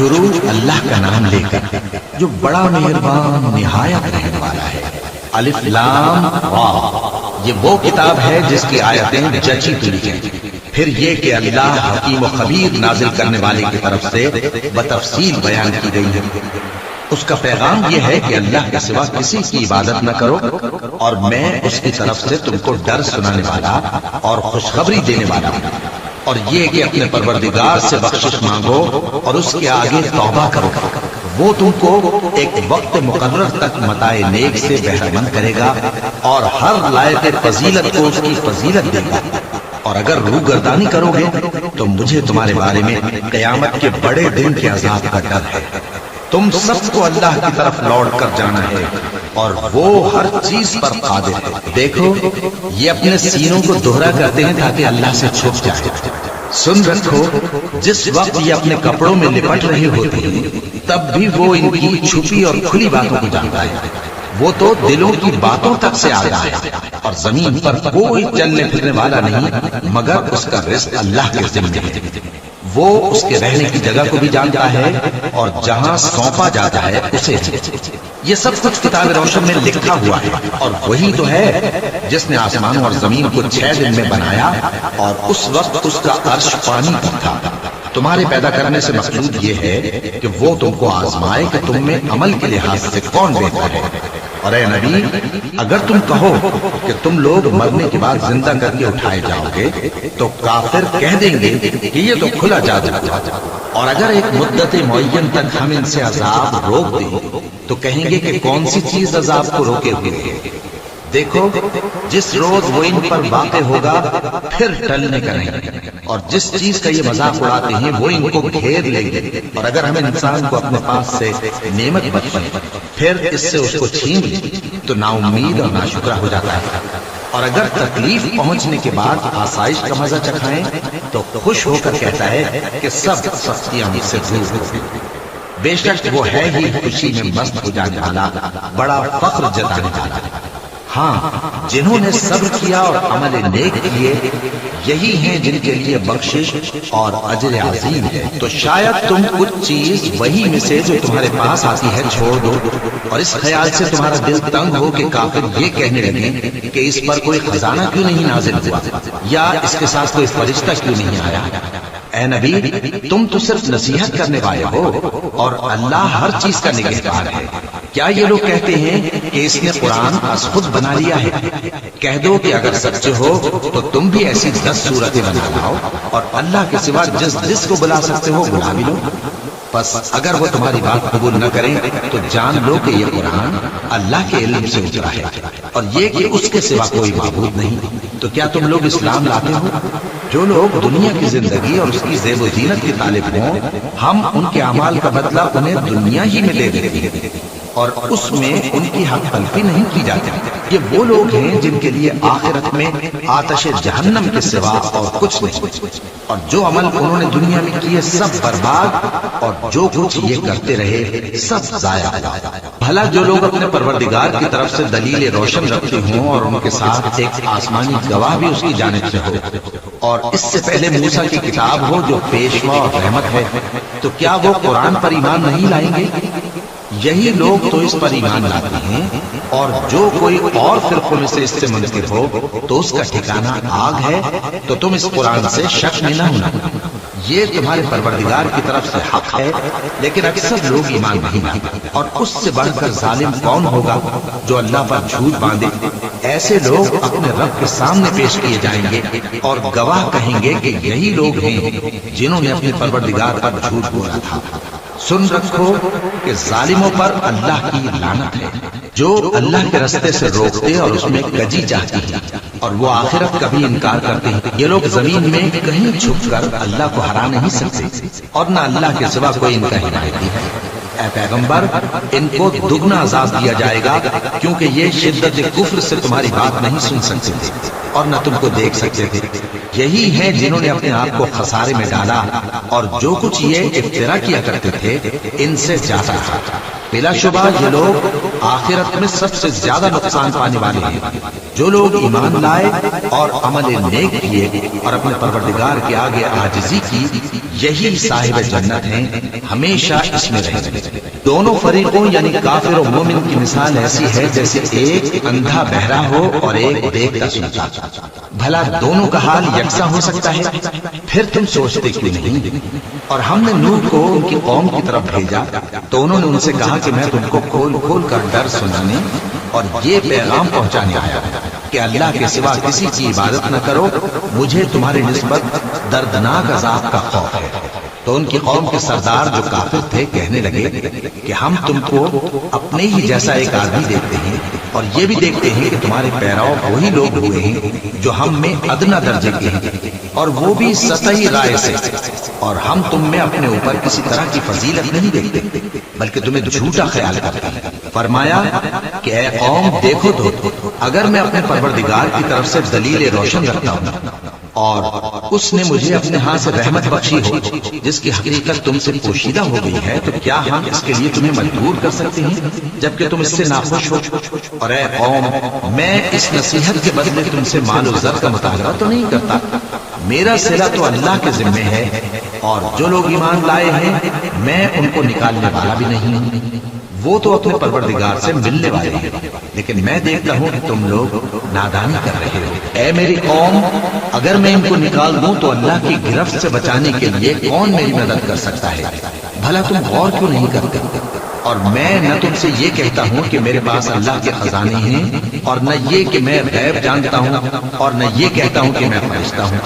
شروع اللہ کا نام لے کر جو بڑا مہربان نہایت رحم والا ہے۔ الف لام را، یہ وہ کتاب ہے جس کی آیتیں جچی تلی ہیں۔ پھر یہ کہ اللہ حکیم و خبیر نازل کرنے والے کی طرف سے بتفصیل بیان کی گئی ہے۔ اس کا پیغام یہ ہے کہ اللہ کے سوا کسی کی عبادت نہ کرو، اور میں اس کی طرف سے تم کو ڈر سنانے والا اور خوشخبری دینے والا ہوں۔ اور یہ کہ اپنے پروردگار سے بخشش مانگو اور اس کے آگے توبہ کرو، وہ تم کو ایک وقت مقرر تک متاع نیک سے بہرہ مند کرے گا اور ہر لائق فضیلت کو اس کی فضیلت دے گا۔ اور اگر روح گردانی کرو گے تو مجھے تمہارے بارے میں قیامت کے بڑے دن کے عذاب کا ڈر ہے۔ تم سب کو اللہ کی طرف لوٹ کر جانا ہے اور وہ ہر چیز پر قادر ہے۔ دیکھو یہ اپنے سینوں کو دوہرا کرتے ہیں تاکہ اللہ سے چھپ جائے۔ سن رکھو جس وقت یہ اپنے کپڑوں میں لپٹ رہے ہوتے ہیں تب بھی وہ ان کی چھپی اور کھلی باتوں کو جانتا ہے۔ وہ تو دلوں کی باتوں تک سے آگاہ ہے، اور زمین پر کوئی چلنے پھرنے والا نہیں مگر اس کا رزق اللہ کے ذمہ ہے۔ وہ اس کے رہنے کی جگہ کو بھی جانتا ہے اور جہاں سونپا جاتا ہے اسے۔ یہ سب کچھ کتاب روشن میں لکھا ہوا ہے، اور وہی تو ہے جس نے آسمانوں اور زمین کو 6 دن میں بنایا، اور اس وقت اس کا عرش پانی پر تھا۔ تمہارے پیدا کرنے سے مقصود یہ ہے کہ وہ تم کو آزمائے کہ تم میں عمل کے لحاظ سے کون بہتر ہے۔ اور اے نبی اگر تم کہو کہ تم لوگ مرنے کے بعد زندہ کر کے اٹھائے جاؤ گے تو کافر کہہ دیں گے کہ یہ تو کھلا جادو ہے، اور اگر ایک مدت معین تک ہم ان سے عذاب روک دیں تو کہیں گے کہ کون سی چیز عذاب کو روکے ہوئے ہے۔ دیکھو جس روز وہ ان پر واقع ہوگا پھر ٹلنے کا نہیں، اور جس چیز کا یہ مذاق اڑاتے ہیں وہ ان کو گھیر لیں گے۔ اور اگر ہم انسان کو اپنے پاس سے نعمت بخشیں پھر اس سے اس کو چھین لیں تو نا امید اور ناشکرا ہو جاتا ہے۔ اور اگر تکلیف پہنچنے کے بعد آسائش کا مزہ چکھائیں تو خوش ہو کر کہتا ہے کہ سب سختیاں مجھ سے دور ہو گئی۔ بے شک وہ ہے ہی خوشی میں مست ہو جانے والا، بڑا فخر جتانے والا۔ ہاں جنہوں نے صبر کیا اور عمل نیک کیے یہی ہیں جن کے لیے بخشش اور اجر عظیم ہے۔ تو شاید تم کچھ چیز وہی میں سے جو تمہارے پاس آتی ہے چھوڑ دو، اور اس خیال سے تمہارا دل تنگ ہو کہ کافر یہ کہنے لگے کہ اس پر کوئی خزانہ کیوں نہیں نازل ہوا، یا اس کے ساتھ کوئی فرشتہ کیوں نہیں آیا۔ اے نبی تم تو صرف نصیحت کرنے والے ہو، اور اللہ ہر چیز کا نگہبان ہے۔ کیا یہ لوگ کہتے ہیں کہ اس نے قرآن از خود بنا لیا ہے؟ کہہ دو کہ اگر سچے ہو تو تم بھی ایسی 10 صورتیں بنا لاؤ، اور اللہ کے سوا جس کو بلا سکتے ہو بلا بھی لو۔ بس اگر وہ تمہاری بات قبول نہ کریں تو جان لو کہ یہ قرآن اللہ کے علم سے اترا ہے، اور یہ کہ اس کے سوا کوئی معبود نہیں۔ تو کیا تم لوگ اسلام لاتے ہو؟ جو لوگ دنیا کی زندگی اور اس کی زیب و زینت کے طالب ہوں ہم ان کے اعمال کا بدلہ انہیں دنیا ہی میں دے دیتے ہیں، اور اس میں ان کی حق تلفی نہیں کی جاتی۔ یہ وہ لوگ ہیں جن کے لیے آخرت میں آتش جہنم کے سوا اور کچھ نہیں، اور جو عمل انہوں نے دنیا میں کیے سب برباد، اور جو کچھ یہ کرتے رہے سب ضائع ہوا۔ بھلا جو لوگ اپنے پروردگار کی طرف سے دلیل روشن رکھتے ہوں اور ان کے ساتھ ایک آسمانی گواہ بھی اس کی جانب سے ہو، اور اس سے پہلے موسیٰ کی کتاب ہو جو پیشوا اور رحمت ہے، تو کیا وہ قرآن پر ایمان نہیں لائیں گے؟ یہی لوگ تو اس پر ایمان لاتے ہیں، اور جو کوئی اور فرقوں میں سے اس سے منکر ہو تو اس کا ٹھکانہ آگ ہے۔ تو تم اس قرآن سے شک میں نہ ہونا، یہ تمہارے پروردگار کی طرف سے حق ہے، لیکن اکثر لوگ ایمان نہیں لاتے۔ اور اس سے بڑھ کر ظالم کون ہوگا جو اللہ پر جھوٹ باندھے؟ ایسے لوگ اپنے رب کے سامنے پیش کیے جائیں گے اور گواہ کہیں گے کہ یہی لوگ ہیں جنہوں نے اپنے پروردگار پر جھوٹ بولا تھا۔ سن رکھو کہ ظالموں پر اللہ کی لعنت ہے، جو اللہ کے رستے سے روکتے اور اس میں کجی چاہتی ہے، اور وہ آخرت کا بھی انکار کرتے ہیں۔ یہ لوگ زمین میں کہیں چھپ کر اللہ کو ہرا نہیں سکتے، اور نہ اللہ کے سوا کوئی ان کا حمایتی ہے۔ اے پیغمبر ان کو دگنا عذاب دیا جائے گا، کیونکہ یہ شدت کفر سے تمہاری بات نہیں سن سکتے تھے اور نہ تم کو دیکھ سکتے تھے۔ یہی ہیں جنہوں نے اپنے آپ کو خسارے میں ڈالا، اور جو کچھ یہ افترا کیا کرتے تھے ان سے جاتا تھا۔ بلا شبہ یہ لوگ آخرت میں سب سے زیادہ نقصان پانے والے ہیں۔ جو لوگ ایمان لائے اور عمل نیک کیے اور اپنے پروردگار کے آگے عاجزی کی، یہی صاحب جنت ہیں، ہمیشہ اس میں رہیں گے۔ دونوں فریقوں یعنی کافر و مومن کی مثال ایسی ہے جیسے ایک اندھا بہرا ہو اور ایک دیکھتا سنتا۔ بھلا دونوں کا حال یکساں ہو سکتا ہے؟ پھر تم سوچتے کیوں نہیں؟ اور ہم نے نوح کو ان کی قوم کی طرف بھیجا تو انہوں نے ان سے کہا کہ میں تم کو کھول کھول کر ڈر سنانے اور یہ پیغام پہنچانے آیا کہ اللہ کے سوا کسی کی عبادت نہ کرو، مجھے تمہاری نسبت دردناک عذاب کا خوف ہے۔ تو ان کی قوم کے سردار جو کافر تھے کہنے لگے کہ ہم تم کو اپنے ہی جیسا ایک آدمی دیکھتے ہیں اور یہ بھی دیکھتے ہیں کہ تمہارے پیراؤ وہی لوگ ہوئے ہیں جو ہم میں ادنا درجے کے ہیں، اور وہ بھی سطحی رائے سے، اور ہم تم میں اپنے اوپر کسی طرح کی فضیلت نہیں دیکھتے بلکہ تمہیں جھوٹا خیال کرتے ہیں۔ فرمایا کہ اے قوم دیکھو تو، اگر میں اپنے پروردگار کی طرف سے دلیل روشن رکھتا ہوں اور اس نے مجھے اپنے ہاں سے رحمت بخشی ہو جس کی حقیقت تم سے پوشیدہ ہو گئی ہے، تو کیا ہم اس کے لیے تمہیں مجبور کر سکتے ہیں جبکہ تم اس سے ناخوش ہو؟ اور اے قوم، میں اس نصیحت کے بدلے تم سے مال و زر کا مطالبہ تو نہیں کرتا، میرا صلہ تو اللہ کے ذمے ہے، اور جو لوگ ایمان لائے ہیں میں ان کو نکالنے والا بھی نہیں ہوں، وہ تو اپنے پروردگار سے ملنے والے ہیں، لیکن میں دیکھتا ہوں کہ تم لوگ نادانی کر رہے ہو۔ اے میری قوم، اگر میں ان کو نکال دوں تو اللہ کی گرفت سے بچانے کے لیے کون میری مدد کر سکتا ہے؟ بھلا تم غور کیوں نہیں کرتے؟ اور میں نہ تم سے یہ کہتا ہوں کہ میرے پاس اللہ کے خزانے ہیں، اور نہ یہ کہ میں غیب جانتا ہوں، اور نہ یہ کہتا ہوں کہ میں فرشتہ ہوں،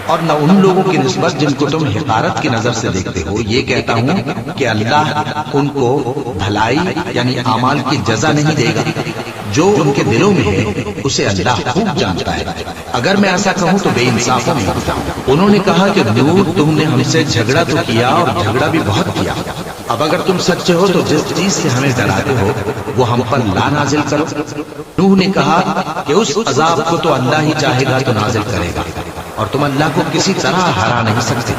اور نہ ان لوگوں کی نسبت جن کو تم حقارت کی نظر سے دیکھتے ہو یہ کہتا ہوں کہ اللہ ان کو بھلائی یعنی اعمال کی جزا نہیں دے گا، جو ان کے دلوں میں ہے اسے اللہ خوب جانتا ہے۔ اگر میں ایسا کہوں تو بے انصافوں میں ہوتا ہوں۔ انہوں نے کہا کہ نوح، تم نے ہم سے جھگڑا تو کیا اور جھگڑا بھی بہت کیا، اب اگر تم سچے ہو تو جس چیز سے ہمیں ڈراتے ہو وہ ہم پر لا نازل کرو۔ نوح نے کہا کہ اس عذاب کو تو اللہ ہی چاہے گا تو نازل کرے گا، اور تم اللہ کو کسی طرح ہرا نہیں سکتے،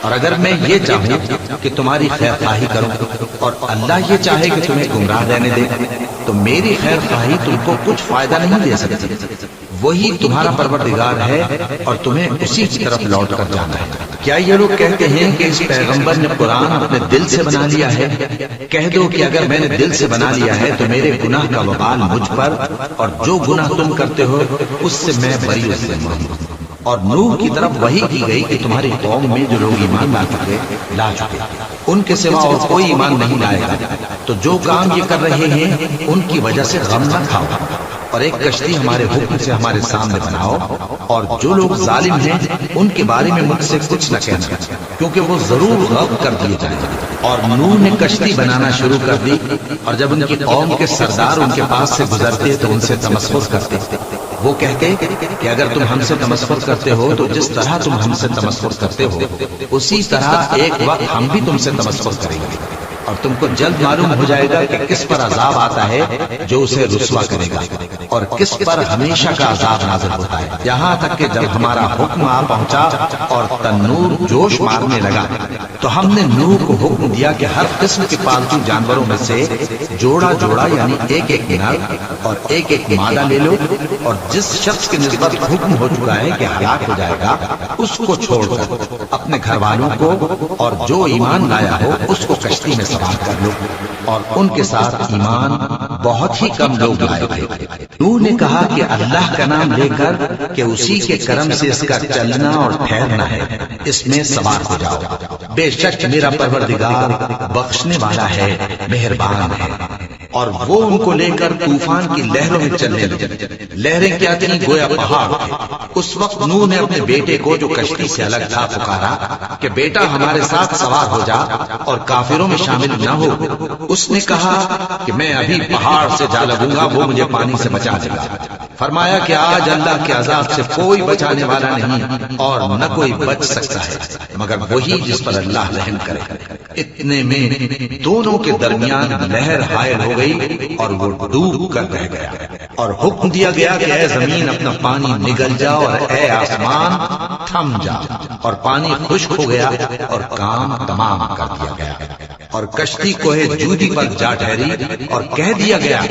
اور اگر میں یہ چاہوں کہ تمہاری خیر خواہی کروں اور اللہ یہ چاہے کہ تمہیں گمراہ رہنے دے تو میری خیر خواہی تم کو کچھ فائدہ نہیں دے سکتی۔ وہی تمہارا پروردگار ہے اور تمہیں اسی کی طرف لوٹ کر جانا ہے۔ کیا یہ لوگ کہتے ہیں کہ اس پیغمبر نے قرآن اپنے دل سے بنا لیا ہے؟ کہہ دو کہ اگر میں نے دل سے بنا لیا ہے تو میرے گناہ کا وبال مجھ پر، اور جو گناہ تم کرتے ہو اس سے میں بری ہوں۔ اور نوح کی طرف وحی کی گئی کہ تمہاری قوم میں جو لوگ ایمان لا چکے ان کے سوا اور کوئی ایمان نہیں لائے گا، تو جو کام یہ کر رہے ہیں ان کی وجہ سے غم نہ کھاؤ، اور ایک کشتی ہمارے حکم سے ہمارے سامنے بناؤ، اور جو لوگ ظالم ہیں ان کے بارے میں مجھ سے کچھ نہ کہنا کیونکہ وہ ضرور غرق کر دیے جائیں گے۔ اور نوح نے کشتی بنانا شروع کر دی، اور جب ان کی قوم کے سردار ان کے پاس سے گزرتے تو ان سے تمسخر کرتے، وہ کہتے کہ اگر تم ہم سے تمسخر کرتے ہو تو جس طرح تم ہم سے تمسخر کرتے ہو اسی طرح ایک وقت ہم بھی تم سے تمسخر کریں گے، اور تم کو جلد معلوم ہو جائے گا کہ کس پر عذاب آتا ہے جو اسے رسوا کرے گا، اور کس پر ہمیشہ کا عذاب نازل ہوتا ہے، یہاں تک کہ جب ہمارا حکم آ پہنچا اور تنور جوش مارنے لگا تو ہم نے نوح کو حکم دیا کہ ہر قسم کے پالتو جانوروں میں سے جوڑا جوڑا یعنی ایک ایک نر اور ایک ایک مادہ لے لو، اور جس شخص کی نسبت حکم ہو چکا ہے کہ ہلاک ہو جائے گا اس کو چھوڑ کر اپنے گھر والوں کو اور جو ایمان لایا ہو اس کو کشتی میں سوار کر لو، اور ان کے ساتھ ایمان بہت ہی کم لوگ لائے تھے۔ نوح نے کہا کہ اللہ کا نام لے کر کہ اسی کے کرم سے اس کا چلنا اور ٹھہرنا ہے، اس میں سوار ہو جاؤ، بے شک میرا پروردگار بخشنے والا ہے، مہربان ہے۔ اور وہ ان کو لے کر طوفان کی لہروں میں چلنے لگے، لہریں کیا تھیں گویا پہاڑ تھے۔ اس وقت نوح نے اپنے بیٹے کو جو کشتی سے الگ تھا پکارا کہ بیٹا ہمارے ساتھ سوار ہو جا اور کافروں میں شامل نہ ہو۔ اس نے کہا کہ میں ابھی پہاڑ سے جا لگوں گا، وہ مجھے پانی سے بچا دے گا۔ فرمایا کہ آج اللہ کے عذاب سے کوئی بچانے والا نہیں اور نہ کوئی بچ سکتا ہے مگر وہی جس پر اللہ رحم کرے۔ اتنے میں دونوں کے درمیان لہر حائل ہو گئی اور وہ ڈوب کر رہ گیا، اور حکم دیا گیا کہ اے زمین اپنا پانی نگل جا اور اے آسمان تھم جا، اور پانی خشک ہو گیا اور کام تمام کر دیا گیا۔ اور کشتی کوہ جودی پر جا ٹھہری اور کہہ دیا گیا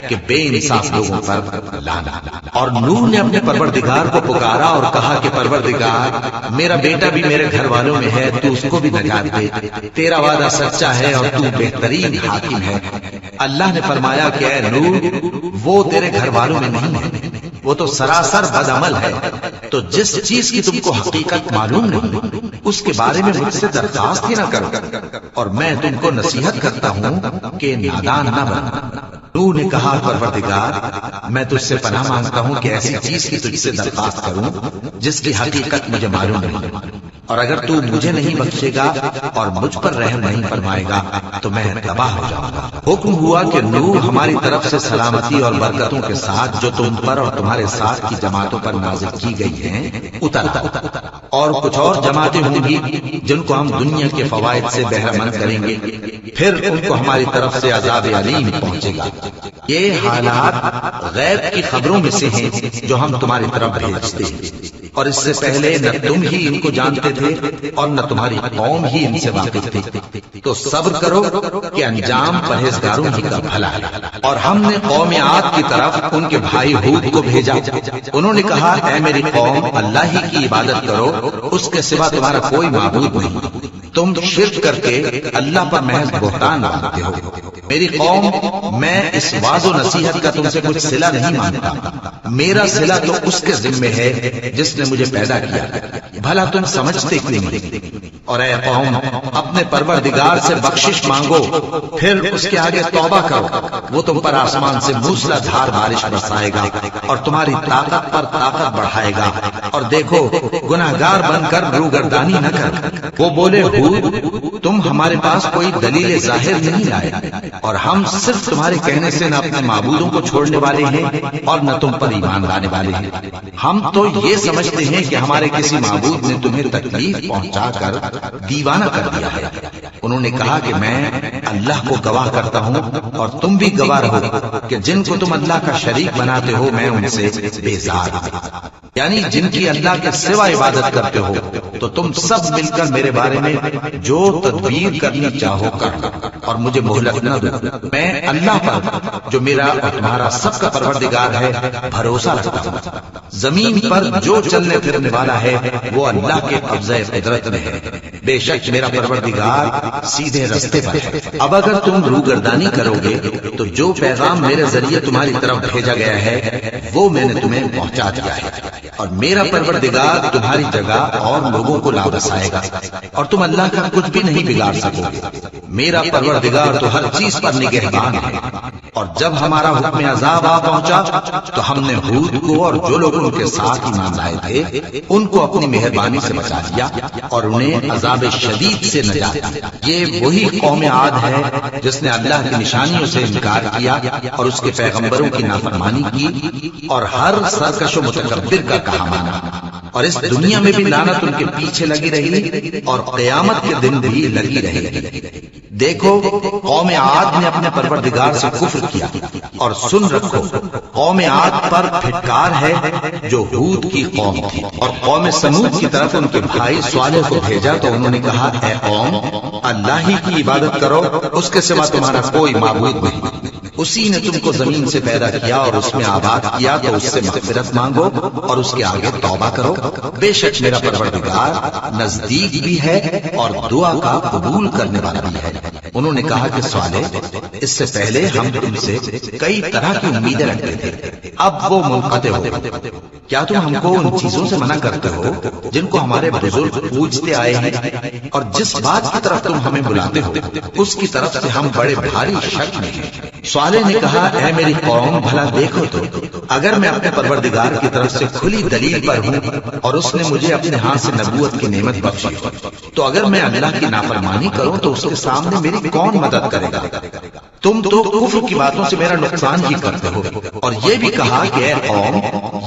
کہ بے انصاف لوگوں پر لعنت۔ اور نوح نے اپنے پروردگار کو پکارا اور کہا کہ پروردگار، میرا بیٹا بھی میرے گھر والوں میں ہے، تو اس کو بھی نجات دے، تیرا وعدہ سچا ہے اور تو بہترین حاکم ہے۔ اللہ نے فرمایا کہ اے نوح، وہ تیرے گھر والوں میں نہیں ہے، وہ تو سراسر بدعمل ہے، تو جس چیز کی تم کو حقیقت معلوم نہیں اس کے بارے میں مجھ سے درخواست ہی نہ کرو، اور میں تم کو نصیحت کرتا ہوں کہ نادان نہ بنو۔ نوح نے کہا پروردگار، میں تجھ سے پناہ مانگتا ہوں کہ ایسی چیز کی تجھ سے درخواست کروں جس کی حقیقت مجھے معلوم نہیں، اور اگر تو مجھے نہیں بخشے گا اور مجھ پر رحم نہیں فرمائے گا تو میں تباہ ہو جاؤں گا۔ حکم ہوا کہ نوح ہماری طرف سے سلامتی اور برکتوں کے ساتھ جو تم پر اور تمہارے ساتھ کی جماعتوں پر نازل کی گئی ہیں اتر، اور کچھ اور جماعتیں ہوں گی جن کو ہم دنیا کے فوائد سے بہرہ مند کریں گے، پھر ان کو ہماری طرف سے عذاب علیم پہنچے گا۔ یہ حالات غیب کی خبروں میں سے ہیں جو ہم تمہاری طرف بھیجتے ہیں، اور اس سے پہلے نہ تم ہی ان کو جانتے تھے اور نہ تمہاری قوم ہی ان سے واقف تھی، تو صبر کرو کہ انجام پرہیزگاروں ہی کا بھلا ہے۔ اور ہم نے قوم عاد کی طرف ان کے بھائی ہود کو بھیجا، انہوں نے کہا اے میری قوم، اللہ ہی کی عبادت کرو، اس کے سوا تمہارا کوئی معبود نہیں، تم شرک کر کے اللہ پر محض بہتان باندھتے ہو۔ میری قوم، میں اس واعظ و نصیحت کا تم سے کچھ صلہ نہیں مانگتا، میرا صلہ تو اس کے ذمے ہے جس نے مجھے پیدا کیا، بھلا تم سمجھتے کیوں نہیں؟ اور اے قوم، اپنے پروردگار سے بخشش مانگو، پھر اس کے آگے توبہ کرو، وہ تم پر آسمان سے موسلا دھار بارش برسائے گا اور تمہاری طاقت پر طاقت بڑھائے گا، اور دیکھو گناہگار بن کر روگردانی نہ کر۔ وہ بولے ہود، تم ہمارے پاس کوئی دلیل ظاہر نہیں لائے، اور ہم صرف تمہارے کہنے سے نہ اپنے معبودوں کو چھوڑنے والے ہیں اور نہ تم پر ایمان لانے والے ہیں، ہم تو یہ سمجھتے ہیں کہ ہمارے کسی معبود نے تمہیں تکلیف پہنچا کر دیوانہ کر دیا ہے۔ انہوں نے کہا کہ میں اللہ کو گواہ کرتا ہوں اور تم بھی گواہ رہو کہ جن کو تم اللہ کا شریک بناتے ہو میں ان سے بیزار ہوں، یعنی جن کی اللہ کے سوا عبادت کرتے ہو، تو تم سب مل کر میرے بارے میں جو تدبیر کرنی چاہو کر، اور مجھے مہلت نہ دو۔ میں اللہ پر جو میرا اور تمہارا سب کا پروردگار ہے بھروسہ رکھتا ہوں۔ زمین پر جو چلنے پھرنے والا ہے وہ اللہ کے قبضہ قدرت میں ہے، بے شک میرا پروردگار سیدھے رستے پر ہے۔ اب اگر تم روگردانی کرو گے تو جو پیغام میرے ذریعے تمہاری طرف بھیجا گیا ہے وہ میں نے تمہیں پہنچا دیا ہے، اور میرا پروردگار تمہاری جگہ اور لوگوں کو لا بسائے گا، اور تم اللہ کا کچھ بھی نہیں بگاڑ سکو گے۔ میرا پروردگار تو ہر چیز پر نگہبان ہے۔ اور جب ہمارا حکم عذاب آ پہنچا تو ہم نے ہود کو اور جو لوگ ان کے ساتھ ایمان لائے تھے ان کو اپنی مہربانی سے بچا لیا اور انہیں عذاب شدید سے نجات دی۔ یہ وہی قوم عاد ہے جس نے اللہ کی نشانیوں سے انکار کیا اور اس کے پیغمبروں کی نافرمانی کی اور ہر سرکش و متکبر کا کہا مانا، اور اس دنیا میں بھی لعنت ان کے پیچھے لگی رہی اور قیامت کے دن بھی لگی رہے گی۔ دیکھو قوم عاد نے اپنے پروردگار سے کفر کیا، اور سن رکھو قوم عاد پر پھٹکار ہے جو ہود کی قوم تھی۔ اور قوم سمود کی طرف ان کے بھائی صالح کو بھیجا تو انہوں نے کہا اے قوم، اللہ ہی کی عبادت کرو، اس کے سوا تمہارا کوئی معبود نہیں، اسی نے تم کو زمین سے پیدا کیا اور اس میں آباد کیا، تو اس سے مغفرت مانگو اور اس کے آگے توبہ کرو، بے شک میرا پروردگار نزدیک بھی ہے اور دعا کا قبول کرنے والا بھی ہے۔ انہوں نے کہا کہ صالح، اس سے پہلے ہم تم سے کئی طرح کی امیدیں رکھتے تھے، اب وہ منقطع ہو گئے، کیا تم ہم کو ان چیزوں سے منع کرتے ہو جن کو ہمارے بزرگ پوجتے آئے ہیں، اور جس بات کی طرف تم ہمیں بلاتے ہو اس کی طرف سے ہم بڑے بھاری شک میں ہیں۔ صالح نے کہا اے میری قوم، بھلا دیکھو تو اگر میں اپنے پروردگار کی طرف سے کھلی دلیل پر ہوں اور اس نے مجھے اپنے ہاتھ سے نبوت کی نعمت بخشی، تو اگر میں اللہ کی نافرمانی کروں تو اس کے سامنے میری کون مدد کرے گا؟ تم تو کفر کی باتوں سے میرا نقصان ہی کرتے ہو۔ اور یہ بھی کہا کہ اے قوم،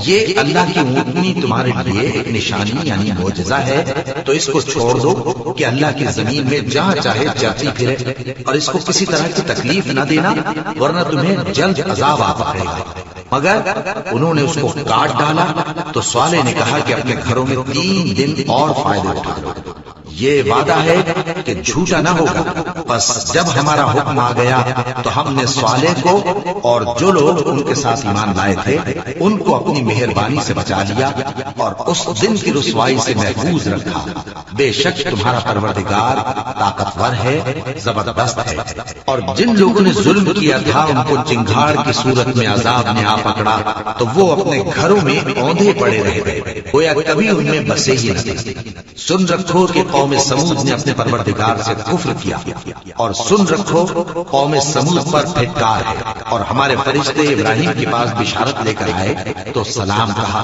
یہ اللہ کی اونٹنی تمہارے لیے ایک نشانی یعنی معجزہ ہے، تو اس کو چھوڑ دو کہ اللہ کی زمین میں جہاں چاہے چلتی پھرے، اور اس کو کسی طرح کی تکلیف نہ دینا ورنہ تمہیں جلد عذاب آ پکڑے گا۔ مگر انہوں نے اس کو کاٹ ڈالا تو صالح نے کہا کہ اپنے گھروں میں 3 دن اور فائدے اٹھا لو، یہ وعدہ ہے کہ جھوٹا نہ ہوگا۔ بس جب ہمارا حکم آ گیا تو ہم نے صالح کو اور جو لوگ ان کے ساتھ ایمان لائے تھے ان کو اپنی مہربانی سے بچا لیا اور اس دن کی رسوائی سے محفوظ رکھا۔ بے شک تمہارا پروردگار طاقتور ہے، زبردست ہے۔ اور جن لوگوں نے ظلم کیا تھا ان کو چنگھاڑ کی صورت میں عذاب نے آ پکڑا تو وہ اپنے گھروں میں اوندھے پڑے رہ گئے، گویا کبھی ان میں بسے ہی نہ تھے۔ سن رکھو کہ قوم سمود نے اپنے پروردگار سے کفر کیا، اور سن رکھو قوم سمود پر پھٹکار ہے۔ اور ہمارے فرشتے ابراہیم کے پاس بشارت لے کر آئے تو سلام کہا،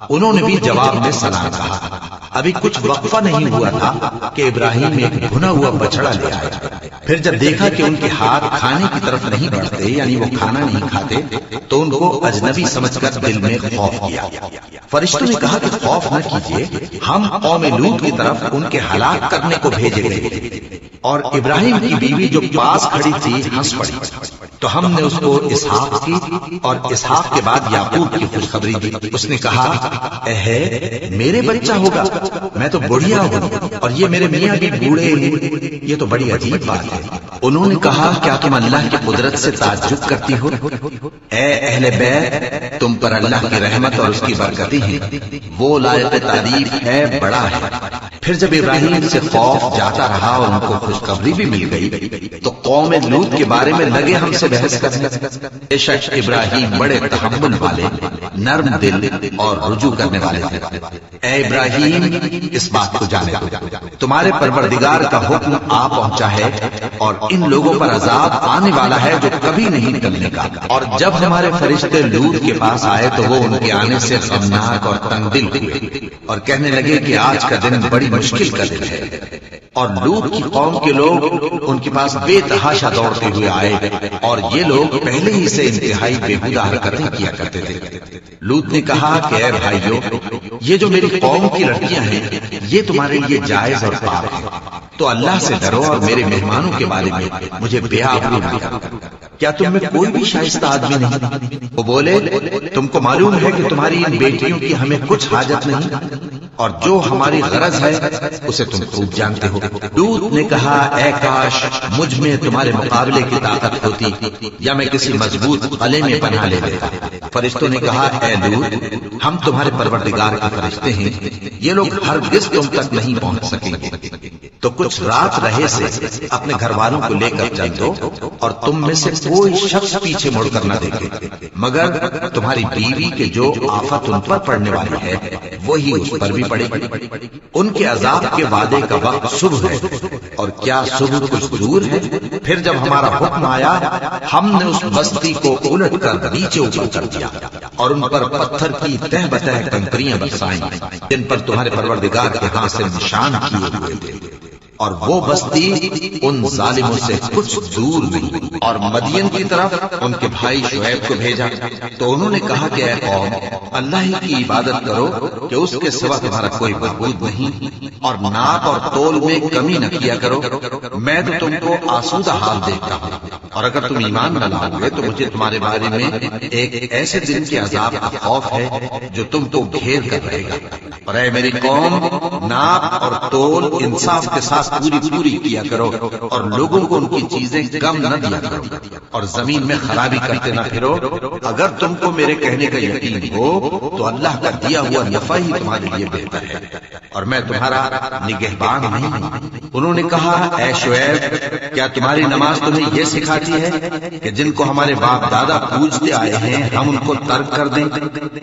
انہوں نے بھی جواب میں سلام کہا۔ ابھی کچھ وقفہ نہیں ہوا تھا کہ ابراہیم ایک بھنا ہوا بچڑا لے آئے۔ پھر جب دیکھا کہ ان کے ہاتھ کھانے کی طرف نہیں بڑھتے، یعنی وہ کھانا نہیں کھاتے، تو ان کو اجنبی سمجھ کر دل میں خوف کیا۔ فرشتوں نے کہا کہ خوف نہ کیجیے، ہم قوم لوط کی طرف ان کے ہلاک کرنے کو بھیجے گئے۔ اور ابراہیم کی بیوی جو پاس کھڑی تھی ہنس پڑی، تو ہم نے اس کو اسحاق کی اور اسحاق کے بعد یعقوب کی خوشخبری دی۔ اس نے کہا، اے میرے بچہ ہوگا، میں تو بڑھیا ہوں اور یہ میرے میاں بھی بوڑھے ہیں، یہ تو بڑی عجیب بات ہے۔ انہوں نے کہا، کیا تم اللہ کی قدرت سے تعجب کرتی ہو؟ اے اہل بیت، تم پر اللہ کی رحمت اور اس کی برکتیں ہیں، وہ لائق تعریف ہے، بڑا ہے۔ پھر جب ابراہیم سے خوف جاتا رہا اور ان کو خوشخبری بھی مل گئی تو قوم لوط کے بارے میں لگے ہم سے بحث کرنے۔ بے شک ابراہیم بڑے تحمل والے، نرم دل اور رجوع کرنے والے تھے۔ اے ابراہیم، اس بات کو جانے دو، تمہارے پروردگار کا حکم آ پہنچا ہے اور ان لوگوں پر عذاب آنے والا ہے جو کبھی نہیں ٹلنے کا۔ اور جب ہمارے فرشتے لوط کے پاس آئے تو وہ ان کے آنے سے غمناک اور تنگ دل ہوئے اور کہنے لگے کہ آج کا دن بڑی مشکل کا دن ہے۔ اور لوط کی قوم کے لوگ ان کے پاس بے تحاشا دوڑتے ہوئے آئے اور یہ لوگ پہلے ہی سے انتہائی بےہودہ حرکتیں کیا کرتے تھے۔ لوط نے کہا کہ اے بھائیو، یہ جو میری قوم کی لڑکیاں ہیں یہ تمہارے لیے جائز اور پاک ہے، تو اللہ سے ڈرو اور میرے مہمانوں کے بارے میں مجھے بے آبرو نہ کرو۔ کیا تم میں کوئی بھی شائستہ آدمی نہیں؟ وہ بولے، تم کو معلوم ہے کہ تمہاری ان بیٹیوں کی ہمیں کچھ حاجت نہیں، اور جو ہماری غرض ہے اسے تم خوب جانتے ہو۔ لوط نے کہا، اے کاش مجھ میں تمہارے مقابلے کی طاقت ہوتی یا میں کسی مضبوط قلعے میں پناہ لے لیتا۔ فرشتوں نے کہا، اے لوط، ہم تمہارے پروردگار کے فرشتے ہیں، یہ لوگ ہرگز تم تک نہیں پہنچ سکیں گے، تو کچھ رات رہے سے اپنے گھر والوں کو لے کر چل دو اور تم میں سے کوئی شخص پیچھے مڑ کر نہ دیکھے، مگر تمہاری بیوی کے جو آفت ان پر پڑنے والی ہے وہی اس پر بھی پڑے گی۔ ان کے عذاب کے وعدے کا وقت صبح ہے، اور کیا صبح کچھ دور ہے؟ پھر جب ہمارا حکم آیا ہم نے اس بستی کو الٹ کر نیچے اوپر کر دیا اور ان پر پتھر کی تہ بتہ کنکریاں برسائیں جن پر تمہارے پروردگار کے ہاں سے نشان کیے ہوئے تھے، اور وہ بستی ان ظالموں سے کچھ دور نہیں۔ اور مدین کی طرف ان کے بھائی شعیب کو بھیجا تو انہوں نے کہا کہ اے قوم، اللہ ہی کی عبادت کرو کہ اس کے سوا تمہارا کوئی معبود نہیں، اور ناپ اور تول میں کمی نہ کیا کرو، میں تو تم کو آسودہ حال دیکھتا ہوں، اور اگر تم ایمان نہ لاؤ گے تو مجھے تمہارے بارے میں ایک ایسے دن کے عذاب کا خوف ہے جو تم کو گھیر کر رہے گا۔ اور اے میری قوم، ناپ اور تول انصاف کے ساتھ پوری کیا کرو، اور لوگوں کو ان کی چیزیں کم نہ دیا کرو، اور زمین میں خرابی کرتے نہ پھرو۔ اگر تم کو میرے کہنے کا یقین ہو تو اللہ کا دیا ہوا نفع ہی تمہارے لیے بہتر ہے، اور میں تمہارا نگہبان نہیں ہوں۔ انہوں نے کہا، اے شعیب، کیا تمہاری نماز تمہیں یہ سکھاتی ہے کہ جن کو ہمارے باپ دادا پوجتے آئے ہیں ہم ان کو ترک کر دیں،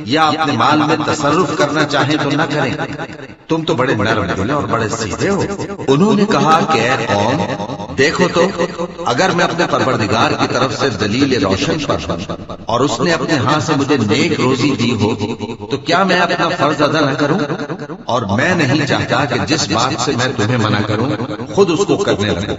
یا اپنے مال میں تصرف کرنا چاہیں تو نہ کریں؟ تم تو بڑے نرم دل اور بڑے سیدھے ہو۔ انہوں نے کہا کہ اے قوم، دیکھو تو اگر میں اپنے پروردگار کی طرف سے دلیل روشن پر ہوں اور اس نے اپنے ہاں سے مجھے نیک روزی دی ہو تو کیا میں اپنا فرض ادا نہ کروں؟ اور میں نہیں چاہتا کہ جس بات سے میں تمہیں منع کروں خود اس کو کرنے لگوں۔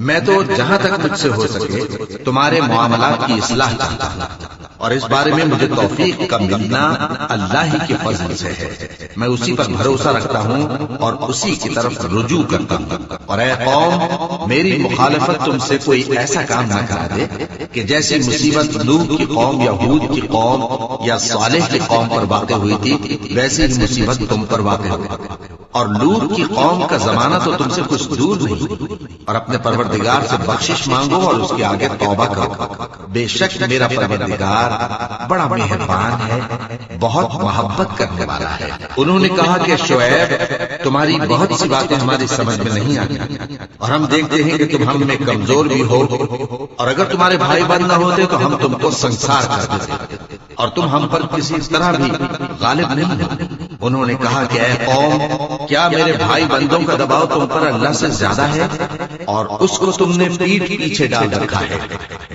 میں تو جہاں تک مجھ سے ہو سکے تمہارے معاملات کی اصلاح چاہتا ہوں، اور اس بارے میں مجھے توفیق کا ملنا اللہ ہی کے فضل سے ہے۔ میں اسی پر بھروسہ رکھتا ہوں اور اسی کی طرف رجوع کرتا ہوں۔ اور اے قوم، میری مخالفت تم سے کوئی ایسا کام نہ کرا دے کہ جیسی مصیبت نوح کی قوم یا ہود کی قوم یا صالح کی قوم پر واقع ہوئی تھی ویسی ہی مصیبت تم پر واقع ہو۔ اور لوط کی قوم کا زمانہ تو تم سے کچھ دور نہیں، اور اپنے پروردگار سے بخشش مانگو اور اس کے آگے توبہ کرو، بے شک میرا پروردگار بڑا مہربان ہے، بہت محبت کرنے والا ہے۔ انہوں نے کہا کہ شعیب تمہاری بہت سی باتیں ہماری سمجھ میں نہیں آتی، اور ہم دیکھتے ہیں کہ تم ہم میں کمزور بھی ہو، اور اگر تمہارے بھائی بند نہ ہوتے تو ہم تم کو سنسار کر دیتے، اور تم ہم پر کسی طرح بھی غالب نہیں ہو۔ انہوں نے کہا کہ اے قوم، کیا میرے بھائی بندوں کا دباؤ تم پر اللہ سے زیادہ ہے، اور اس کو تم نے پیٹھ پیچھے ڈال رکھا ہے؟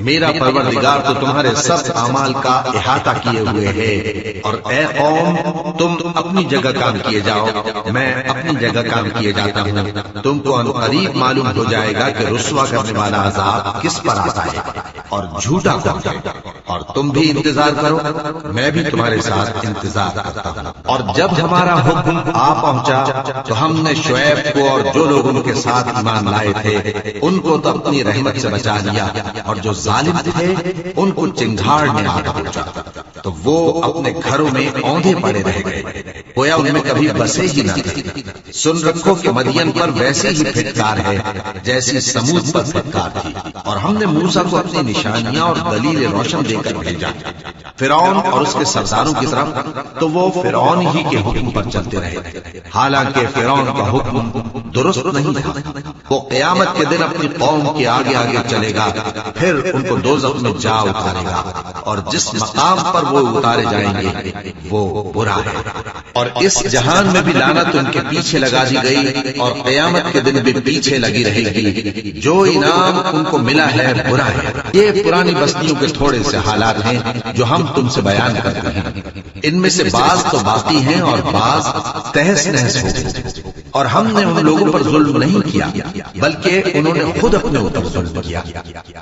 میرا پروردگار تو تمہارے سب اعمال کا احاطہ کیے ہوئے ہے، اور اے قوم تم اپنی جگہ کام کیے جاؤ، میں اپنی جگہ کام کیے جاتا ہوں، تم کو ان قریب معلوم ہو جائے گا کہ رسوا کرنے والا عذاب کس پر آتا ہے اور جھوٹا کون ہے، اور تم بھی انتظار کرو، میں بھی تمہارے ساتھ انتظار کرتا ہوں۔ اور جب ہمارا حکم آ پہنچا تو ہم نے شعیب کو اور جو لوگ ان کے ساتھ ایمان لائے تھے ان کو تو اپنی رحمت سے بچا لیا، اور جو ظالم تھے ان کو چنگھاڑ میں آ پہنچا تو وہ اپنے گھروں میں اوندھے پڑے رہ گئے، گویا ان میں کبھی بسے ہی نہ تھے۔ سن رکھو کہ مدین پر ویسے ہی پھٹکار ہے جیسی سمود پر پھٹکار تھی، اور ہم نے موسیٰ کو اپنی نشانیاں اور دلیل روشن دے کر بھیجا فرعون اور اس کے سرداروں کی طرف، تو وہ فرعون ہی کے حکم پر چلتے رہے، حالانکہ فرعون کا حکم درست نہیں تھا۔ وہ قیامت کے دن اپنی قوم کے آگے آگے چلے گا، پھر ان کو دوزخ میں جا اتارے گا، اور جس مقام پر وہ اتارے جائیں گے وہ برا ہے۔ اور اس جہان میں بھی لعنت ان کے پیچھے لگا دی گئی، اور قیامت کے دن بھی پیچھے لگی رہے گی۔ جو انعام ان کو ملا ہے برا ہے۔ یہ پرانی بستیوں کے تھوڑے سے حالات ہیں جو ہم تم سے بیان کرتے ہیں، ان میں سے بعض تو باقی ہیں اور بعض تہس نہس ہو گئے، اور ہم نے ان لوگوں پر ظلم نہیں کیا بلکہ انہوں نے خود اپنے اوپر ظلم کیا۔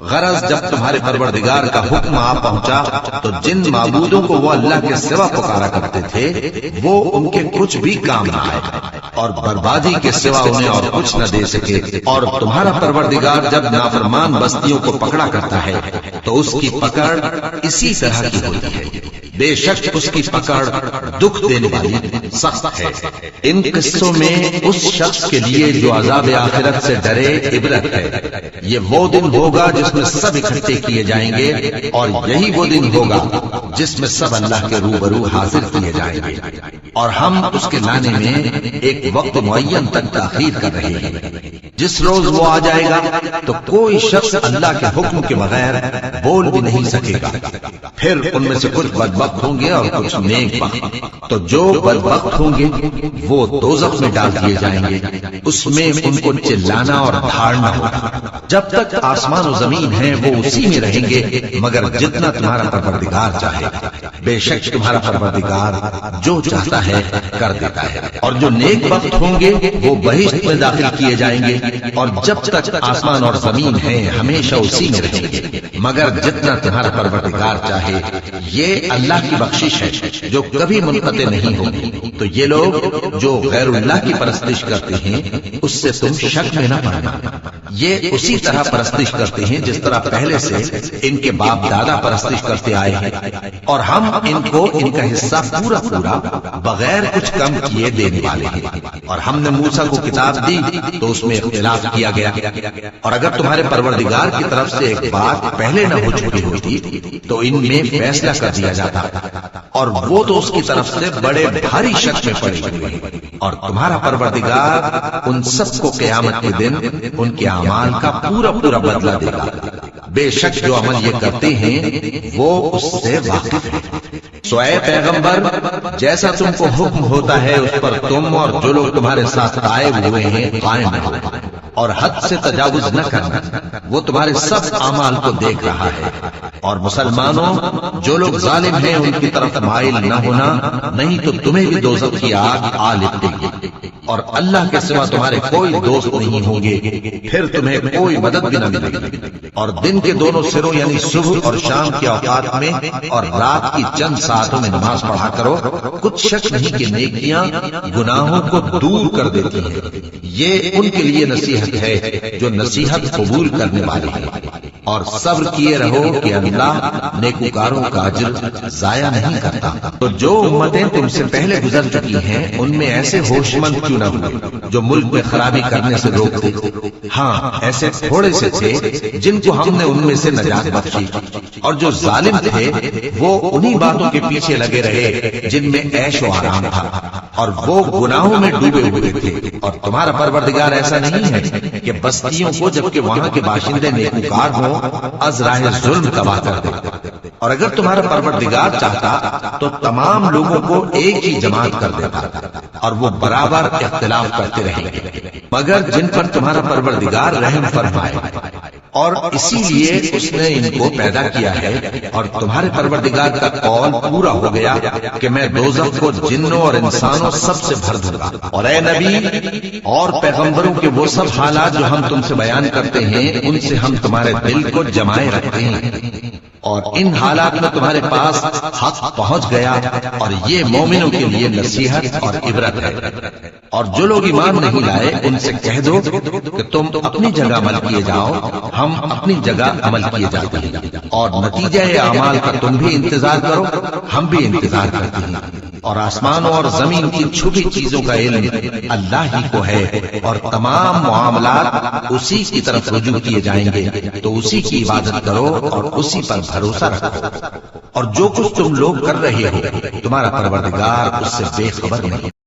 غرض جب تمہارے پروردگار کا حکم آ پہنچا تو جن معبودوں کو وہ اللہ کے سوا پکارا کرتے تھے وہ ان کے کچھ بھی کام نہ آئے، اور بربادی کے سوا انہیں اور کچھ نہ دے سکے۔ اور تمہارا پروردگار جب نافرمان بستیوں کو پکڑا کرتا ہے تو اس کی پکڑ اسی طرح کی ہوتی ہے، بے شک اس کی پکڑ دکھ دینے والی سخت ہے۔ ان قصوں میں اس شخص کے لیے جو عذاب آخرت سے ڈرے عبرت ہے۔ یہ وہ دن ہوگا جس میں سب اکٹھے کیے جائیں گے، اور یہی وہ دن ہوگا جس میں سب اللہ کے روبرو حاضر کیے جائیں گے، اور ہم اس کے لانے میں ایک وقت معین تک تاخیر کر رہے ہیں۔ جس روز وہ آ جائے گا تو کوئی شخص اللہ کے حکم کے بغیر بول بھی نہیں سکے گا۔ پھر ان میں سے کچھ بدبخت ہوں گے اور کچھ نیک بخت، تو جو بدبخت ہوں گے وہ دوزخ میں ڈال دیے جائیں گے، اس میں ان کو چلانا اور دھاڑنا ہوگا۔ جب تک آسمان و زمین ہیں وہ اسی میں رہیں گے مگر جتنا تمہارا پروردگار چاہے، بے شک تمہارا پروردگار جو چاہتا ہے کر دیتا ہے۔ اور جو نیک بخت ہوں گے وہ بہشت میں داخل کیے جائیں گے، اور جب تک آسمان اور زمین ہیں ہمیشہ اسی میں رہیں گے مگر جتنا تمہارا پروردگار چاہے۔ یہ اللہ کی بخشش ہے جو کبھی منقطع نہیں ہوگی۔ تو یہ لوگ جو غیر اللہ کی پرستش کرتے ہیں اس سے تم شک میں نہ پڑنا، یہ اسی طرح پرستش کرتے ہیں جس طرح پہلے سے ان کے باپ دادا پرستش کرتے آئے ہیں، اور ہم ان کو ان کا حصہ پورا پورا بغیر کچھ کم کیے دینے والے ہیں۔ اور ہم نے موسیٰ کو کتاب دی تو اس میں اختلاف کیا گیا، اور اگر تمہارے پروردگار کی طرف سے ایک بات پہلے نہ ہو چکی ہوتی تو ان میں فیصلہ کر دیا جاتا، اور وہ تو اس کی طرف سے بڑے بھاری شک میں پڑے ہوئے ہیں۔ اور تمہارا پروردگار ان سب کو قیامت کے دن ان کے اعمال کا پورا پورا بدلہ دے گا، بے شک جو عمل یہ کرتے ہیں وہ اس سے واقف ہے۔ سو اے پیغمبر، جیسا تم کو حکم ہوتا ہے اس پر تم اور جو لوگ تمہارے ساتھ آئے ہوئے ہیں قائم رہو، اور حد سے تجاوز نہ کرنا، وہ تمہارے سب اعمال کو دیکھ رہا ہے۔ اور مسلمانوں، جو لوگ ظالم ہیں ان کی طرف مائل نہ ہونا، نہیں تو تمہیں بھی دوزخ کی آگ آ لپٹے گی، اور اللہ کے سوا تمہارے کوئی دوست نہیں ہوں گے، پھر تمہیں کوئی مدد بھی نہ ملے گی۔ اور دن کے دونوں سروں یعنی صبح اور شام کے اوقات میں اور رات کی چند ساعتوں میں نماز پڑھا کرو، کچھ شک نہیں کہ نیکیاں گناہوں کو دور کر دیتی ہیں۔ یہ ان کے لیے نصیحت ہے جو نصیحت قبول کرنے والے ہیں۔ اور صبر کیے رہو کہ اللہ نیکوکاروں کا اجر ضائع نہیں کرتا۔ تو جو امتیں تم سے پہلے گزر چکی ہیں ان میں ایسے ہوش مند کیوں نہ ہوئے جو ملک میں خرابی کرنے سے روکتے؟ ہاں ایسے تھوڑے سے تھے جن کو ہم نے ان میں سے نجات بخشی، اور جو ظالم تھے وہ انہی باتوں کے پیچھے لگے رہے جن میں عیش و آرام تھا، اور وہ گناہوں میں ڈوبے ہوئے تھے۔ اور تمہارا پروردگار ایسا نہیں ہے کہ بستیوں کو جبکہ وہاں کے باشندے نیکوکار ہوں از راہ ظلم تباہ کر دے، اور اگر تمہارا پروردگار چاہتا تو تمام لوگوں کو ایک ہی جماعت کر دیتا، اور وہ برابر اختلاف کرتے رہیں گے، مگر جن پر تمہارا پروردگار رحم فرمائے۔ اور اسی لیے اس نے ان کو پیدا کیا ہے، اور تمہارے پروردگار کا قول پورا ہو گیا کہ میں دوزخ کو جنوں اور انسانوں سب سے بھر دوں گا۔ اور اے نبی اور پیغمبروں کے وہ سب حالات جو ہم تم سے بیان کرتے ہیں ان سے ہم تمہارے دل کو جمائے رکھتے ہیں، اور ان حالات میں تمہارے پاس حق پہنچ گیا، اور یہ مومنوں کے لیے نصیحت اور عبرت ہے۔ اور جو لوگ ایمان نہیں لائے ان سے کہہ دو کہ تم اپنی جگہ عمل کیے جاؤ، ہم اپنی جگہ عمل کیے جاتے ہیں، اور نتیجہ اعمال کا تم بھی انتظار کرو، ہم بھی انتظار کرتے ہیں۔ اور آسمانوں اور زمین کی چھپی چیزوں کا علم اللہ ہی کو ہے، اور تمام معاملات اسی کی طرف رجوع کیے جائیں گے، تو اسی کی عبادت کرو اور اسی پر بھروسہ رکھو، اور جو کچھ تم لوگ کر رہے ہو تمہارا پروردگار اس سے بے خبر نہیں۔